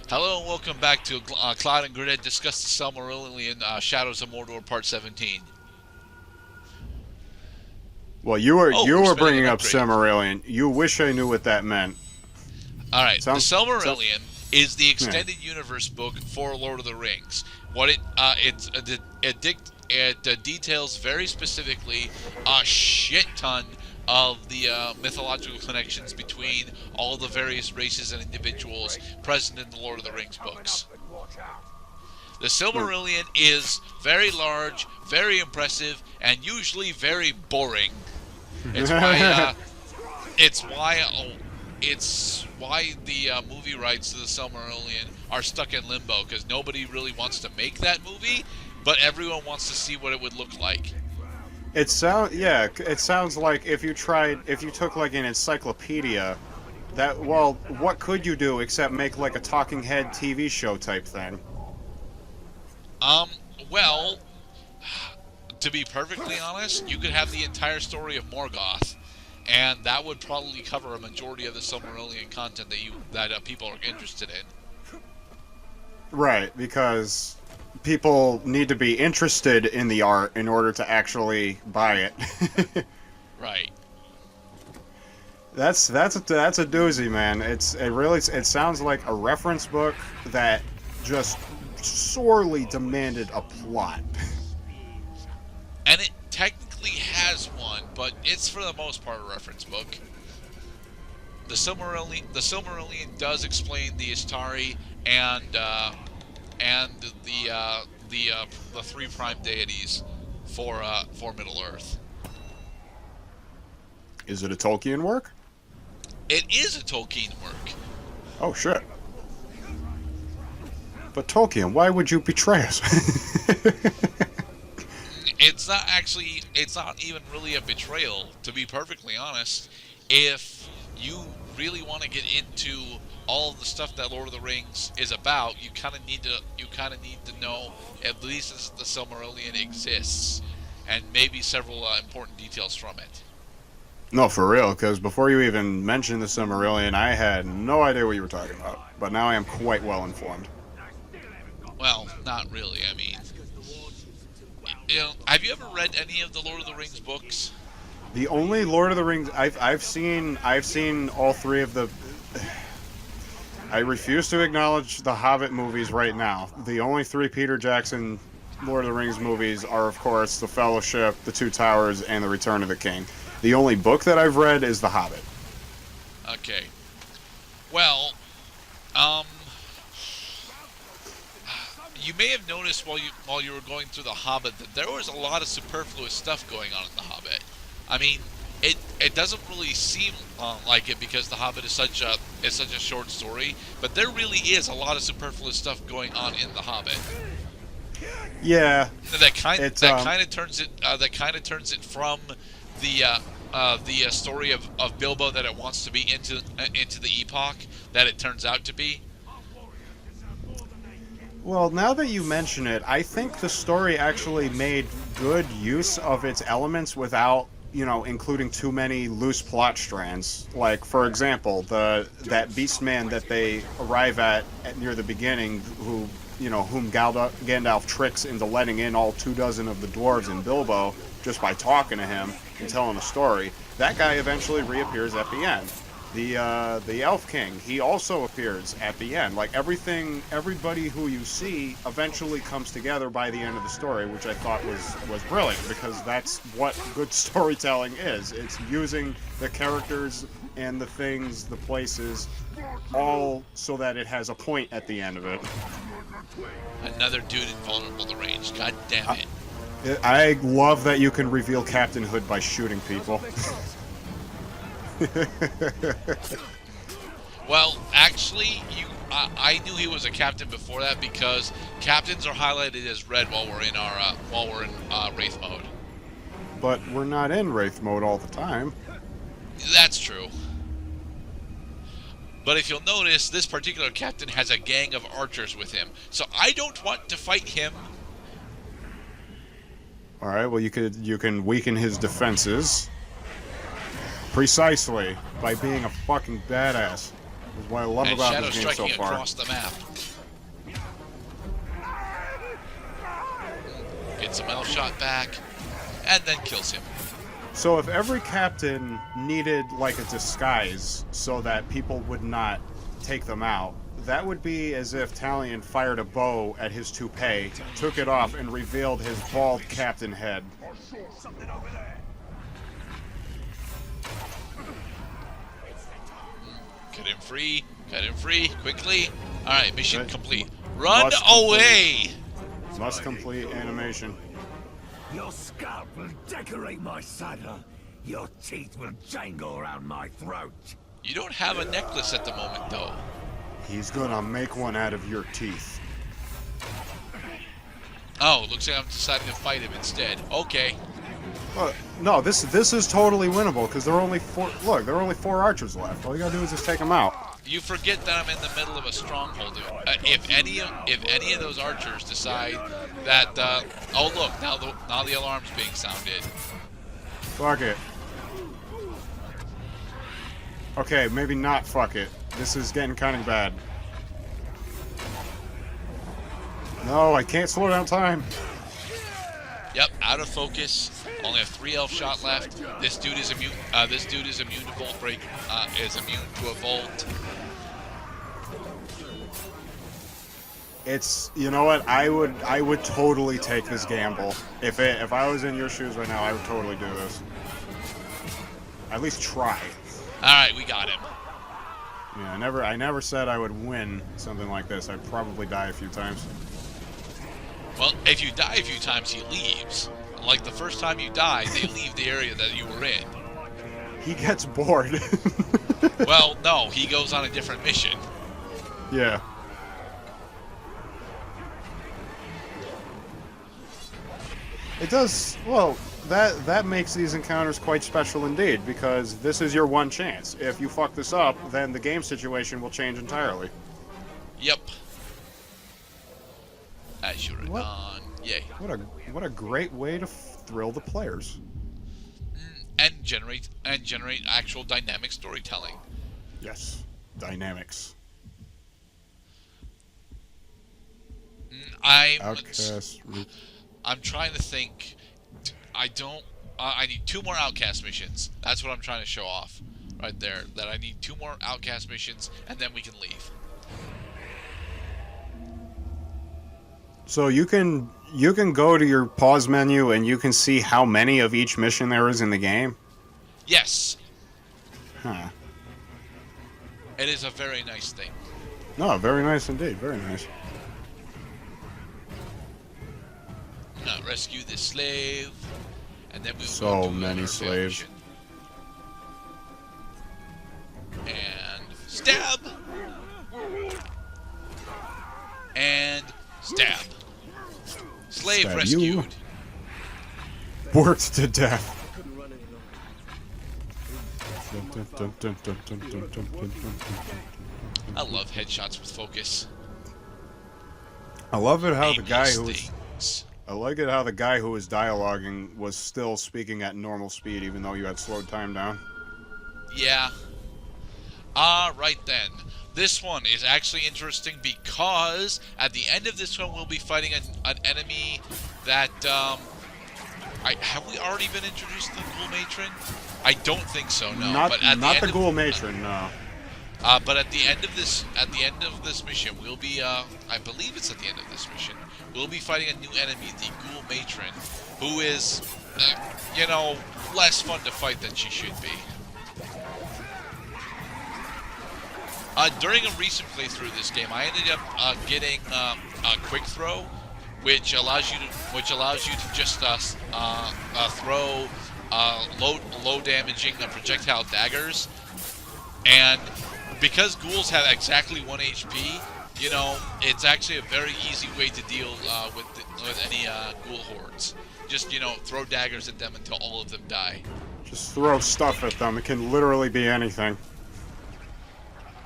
Hello and welcome back to Cloud and Grid discuss the Silmarillion Shadows of Mordor Part 17. Well, you were Oh, you we're were spinning an bringing up upgrade. Silmarillion. You wish I knew what that meant. Alright, the Sounds, sounds Silmarillion is the yeah. extended universe book for Lord of the Rings. What it details very specifically a shit ton of the mythological connections between all the various races and individuals present in the Lord of the Rings books. The Hmm. Silmarillion is very large, very impressive, and usually very boring. It's why it's why it's why the movie rights to the Silmarillion are stuck in limbo because nobody really wants to make that movie, but everyone wants to see what it would look like. It sounds like if you took like an encyclopedia, what could you do except make like a talking head TV show type thing? Um, well, to be perfectly honest, you could have the entire story of Morgoth, and that would probably cover a majority of the Silmarillion content that people are interested in. Right, because people need to be interested in the art in order to actually buy it. Right. That's a doozy, man. It sounds like a reference book that just sorely demanded a plot. And it technically has one, but it's for the most part a reference book. The Silmarillion does explain the Istari and the three prime deities for Middle Earth. Is it a Tolkien work? It is a Tolkien work. Oh shit. But Tolkien, why would you betray us? It's not even really a betrayal, to be perfectly honest. If you really want to get into all of the stuff that Lord of the Rings is about, you kind of need to know at least as the Silmarillion exists, and maybe several important details from it. No, for real, because before you even mentioned the Silmarillion, I had no idea what you were talking about. But now I am quite well informed. Well, not really. I mean, have you ever read any of the Lord of the Rings books? The only Lord of the Rings I've seen all three of the. I refuse to acknowledge the Hobbit movies right now. The only three Peter Jackson Lord of the Rings movies are, of course, The Fellowship, The Two Towers, and The Return of the King. The only book that I've read is The Hobbit. Okay. Well, um, you may have noticed while you were going through the Hobbit that there was a lot of superfluous stuff going on in the Hobbit. I mean, it doesn't really seem like it because the Hobbit is such a short story, but there really is a lot of superfluous stuff going on in the Hobbit. Yeah, That it's kind of turns it from the story of Bilbo that it wants to be into the epoch that it turns out to be. well, now that you mention it, I think the story actually made good use of its elements without, including too many loose plot strands. Like, for example, the that Beastman that they arrive at near the beginning, whom Gandalf tricks into letting in all 24 of the dwarves and Bilbo just by talking to him and telling the story. That guy eventually reappears at the end. The Elf King, he also appears at the end. Like everybody who you see eventually comes together by the end of the story, which I thought was brilliant because that's what good storytelling is. It's using the characters and the things, the places, all so that it has a point at the end of it. Another dude invulnerable to range. God damn I, it. I love that you can reveal Captain Hood by shooting people. Well, actually, I knew he was a captain before that because captains are highlighted as red while we're in wraith mode. But we're not in Wraith mode all the time. That's true. But if you'll notice, this particular captain has a gang of archers with him, so I don't want to fight him. All right. Well, you can weaken his defenses precisely by being a fucking badass. Is what I love And about shadow this game so striking far. across the map. gets a metal shot back, and then kills him. So if every captain needed like a disguise so that people would not take them out, that would be as if Talion fired a bow at his toupee, took it off, and revealed his bald captain head. Cut him free, quickly. Alright, mission complete. Run away! Must complete animation. Your scalp will decorate my saddle. Your teeth will jangle around my throat. You don't have a necklace at the moment, though. He's gonna make one out of your teeth. Oh, looks like I'm deciding to fight him instead. Okay. No, this is totally winnable because there are only four. Look, there are only 4 archers left. All you gotta do is just take them out. You forget that I'm in the middle of a stronghold. If any of those archers decide that, oh look, now the alarm's being sounded. Fuck it. Okay, maybe not fuck it. This is getting kind of bad. No, I can't slow down time. Yep, out of focus. Only have 3 elf shot left. This dude is immune. This dude is immune to volt break. Is immune to a volt. It's, you know what? I would totally take this gamble. If I was in your shoes right now, I would totally do this. At least try. All right, we got him. Yeah, I never said I would win something like this. I'd probably die a few times. Well, if you die a few times, he leaves. Like the first time you die, they leave the area that you were in. He gets bored. Well, no, he goes on a different mission. Yeah. It does, well, that makes these encounters quite special indeed, because this is your one chance. If you fuck this up, then the game situation will change entirely. Yep. As you're on, yay. What a great way to thrill the players. And generate actual dynamic storytelling. Yes, dynamics. I'm trying to think. I need 2 more outcast missions. That's what I'm trying to show off right there. That I need 2 more outcast missions, and then we can leave. So you can go to your pause menu and you can see how many of each mission there is in the game? Yes. Huh. It is a very nice thing. No, very nice indeed. Very nice. Now rescue this slave, and then we will So go to many our slaves. mission. And stab. And stab. Slave Stab rescued. you. Worked to death. I love headshots with focus. I love it how the guy Aimless who was... things. I like it how the guy who was dialoguing was still speaking at normal speed even though you had slowed time down. Yeah. Right then. This one is actually interesting because at the end of this one we'll be fighting an enemy that, have we already been introduced to the Ghoul Matron? I don't think so, no. Not But the Ghoul Matron, no. But at the end of this mission, we'll be, I believe it's at the end of this mission, we'll be fighting a new enemy, the Ghoul Matron, who is, less fun to fight than she should be. During a recent playthrough of this game, I ended up getting a quick throw, which allows you to just throw low damaging projectile daggers, and because ghouls have exactly 1 HP, it's actually a very easy way to deal with any ghoul hordes. Just throw daggers at them until all of them die. Just throw stuff at them. It can literally be anything.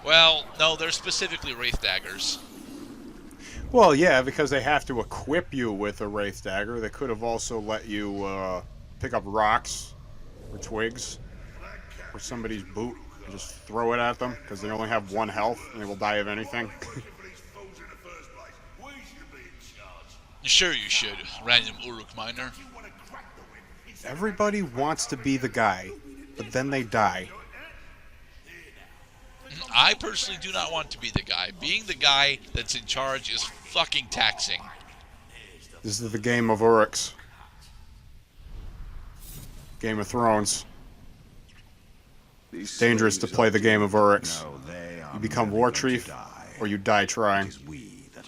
Well, no, they're specifically wraith daggers. Well, yeah, because they have to equip you with a wraith dagger. They could have also let you pick up rocks or twigs or somebody's boot and just throw it at them because they only have 1 health and they will die of anything. Sure you should, random Uruk miner. Everybody wants to be the guy, but then they die. I personally do not want to be the guy. Being the guy that's in charge is fucking taxing. This is the game of Uruks. Game of Thrones. Dangerous to play the game of Uruks. You become war chief, or you die trying.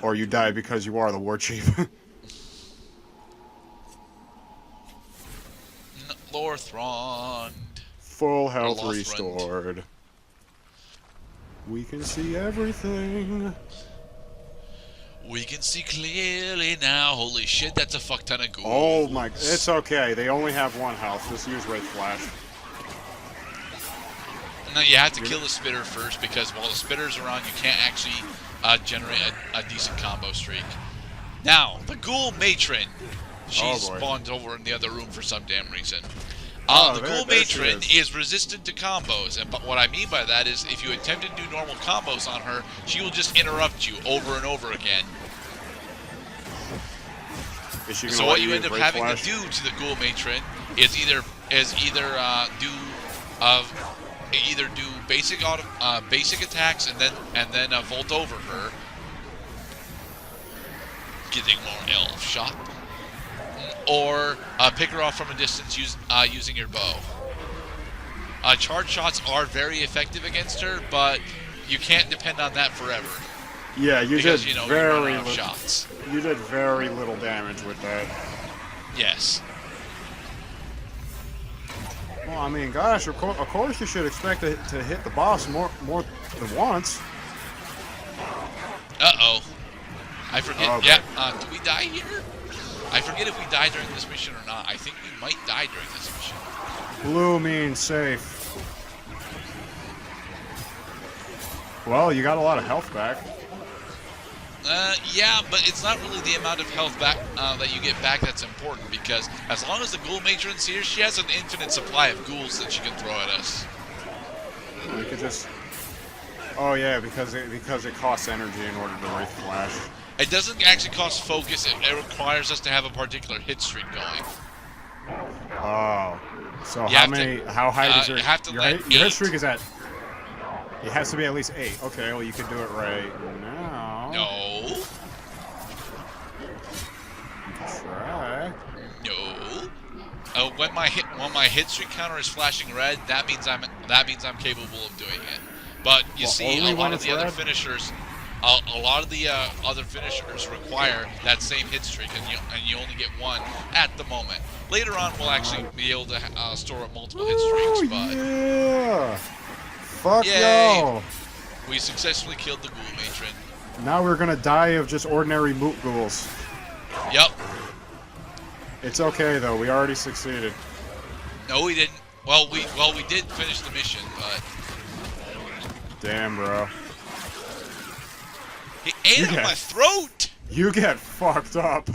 Or you die because you are the war chief. Lorthrond. Full health Lost restored. We can see everything. We can see clearly now. Holy shit, that's a fuck ton of ghouls. Oh my, it's okay. They only have 1 health. Just use Wraith Flash. And then you have to kill the spitter first, because while the spitter's around, you can't actually generate a decent combo streak. Now, the ghoul matron. She spawns over in the other room for some damn reason. The ghoul matron is resistant to combos, but what I mean by that is if you attempt to do normal combos on her, she will just interrupt you over and over again. So what you end up having to do to the ghoul matron is either do basic attacks and then vault over her, getting more elf shot, or pick her off from a distance using your bow. Charge shots are very effective against her, but you can't depend on that forever. Yeah, you did very little shots. You did very little damage with that. Yes. Well, I mean, gosh, of course you should expect it to hit the boss more than once. Uh-oh. I forget. Okay. Yeah, do we die here? I forget if we die during this mission or not. I think we might die during this mission. Blue means safe. Well, you got a lot of health back. Yeah, but it's not really the amount of health back that you get back that's important, because as long as the ghoul matron's here, she has an infinite supply of ghouls that she can throw at us. You could just... Oh yeah, because it costs energy in order to Wraith Flash. It doesn't actually cost focus. It requires us to have a particular hit streak going. Oh. So how high does your hit streak is at? It has to be at least 8. Okay, well you could do it right now. No. You can try. No. When my hit streak counter is flashing red, that means I'm capable of doing it. But you see, a lot of the other finishers require that same hit streak, and you only get 1 at the moment. Later on, we'll actually be able to store up multiple hit streaks. But yeah! Fuck yay. yo! We successfully killed the ghoul matron. Now we're gonna die of just ordinary moot ghouls. Yep. It's okay though. We already succeeded. No, we didn't. Well, we did finish the mission, but damn, bro. He ate at my throat! You get fucked up.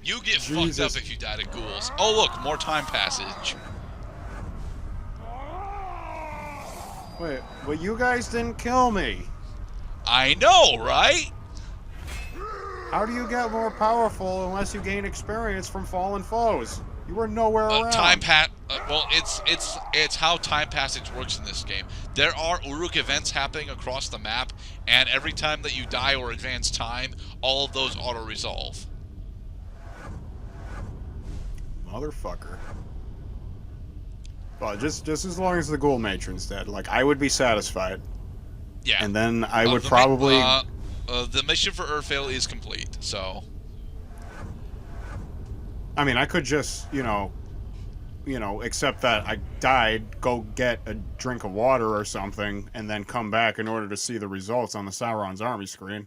You get fucked up if you die to ghouls. Oh look, more time passage. Wait, but you guys didn't kill me. I know, right? How do you get more powerful unless you gain experience from fallen foes? You were nowhere around. Well, it's how time passage works in this game. There are Uruk events happening across the map, and every time that you die or advance time, all of those auto-resolve. Motherfucker. Well, just as long as the ghoul matron's dead, like, I would be satisfied. Yeah. And then I would probably... the mission for Urfael is complete, so... I mean, I could just, you know, accept that I died, go get a drink of water or something, and then come back in order to see the results on the Sauron's army screen.